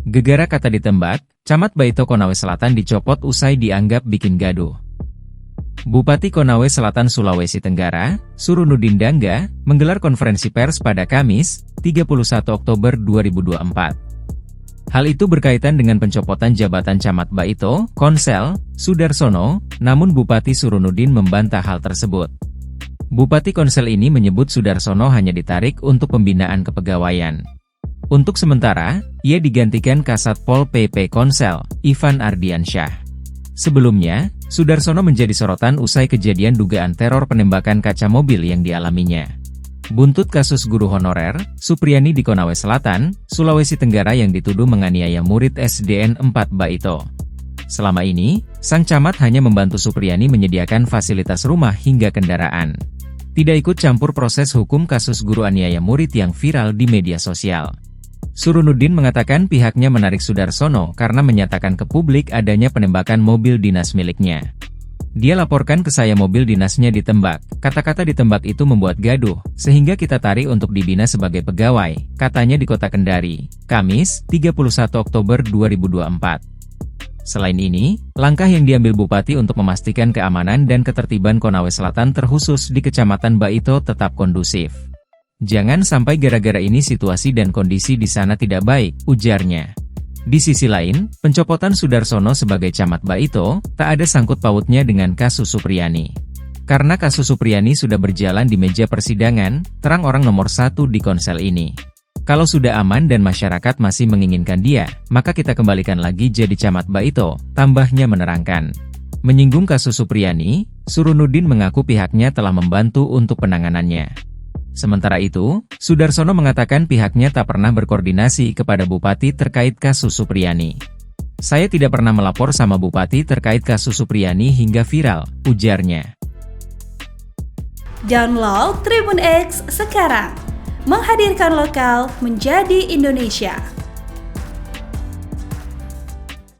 Gegara kata ditembak, Camat Baito Konawe Selatan dicopot usai dianggap bikin gaduh. Bupati Konawe Selatan Sulawesi Tenggara, Surunudin Dangga, menggelar konferensi pers pada Kamis, 31 Oktober 2024. Hal itu berkaitan dengan pencopotan jabatan Camat Baito, Konsel, Sudarsono, namun Bupati Surunudin membantah hal tersebut. Bupati Konsel ini menyebut Sudarsono hanya ditarik untuk pembinaan kepegawaian. Untuk sementara, ia digantikan Kasat Pol PP Konsel, Ivan Ardiansyah. Sebelumnya, Sudarsono menjadi sorotan usai kejadian dugaan teror penembakan kaca mobil yang dialaminya. Buntut kasus guru honorer, Supriani di Konawe Selatan, Sulawesi Tenggara yang dituduh menganiaya murid SDN 4 Baito. Selama ini, sang camat hanya membantu Supriani menyediakan fasilitas rumah hingga kendaraan. Tidak ikut campur proses hukum kasus guru aniaya murid yang viral di media sosial. Surunudin mengatakan pihaknya menarik Sudarsono karena menyatakan ke publik adanya penembakan mobil dinas miliknya. Dia laporkan ke saya mobil dinasnya ditembak, kata-kata ditembak itu membuat gaduh, sehingga kita tarik untuk dibina sebagai pegawai, katanya di Kota Kendari, Kamis, 31 Oktober 2024. Selain ini, langkah yang diambil Bupati untuk memastikan keamanan dan ketertiban Konawe Selatan terkhusus di Kecamatan Baito tetap kondusif. Jangan sampai gara-gara ini situasi dan kondisi di sana tidak baik, ujarnya. Di sisi lain, pencopotan Sudarsono sebagai Camat Baito, tak ada sangkut pautnya dengan kasus Supriani. Karena kasus Supriani sudah berjalan di meja persidangan, terang orang nomor satu di Konsel ini. Kalau sudah aman dan masyarakat masih menginginkan dia, maka kita kembalikan lagi jadi Camat Baito, tambahnya menerangkan. Menyinggung kasus Supriani, Surunudin mengaku pihaknya telah membantu untuk penanganannya. Sementara itu, Sudarsono mengatakan pihaknya tak pernah berkoordinasi kepada Bupati terkait kasus Supriani. Saya tidak pernah melapor sama Bupati terkait kasus Supriani hingga viral, ujarnya. Download Tribun X sekarang, menghadirkan lokal menjadi Indonesia.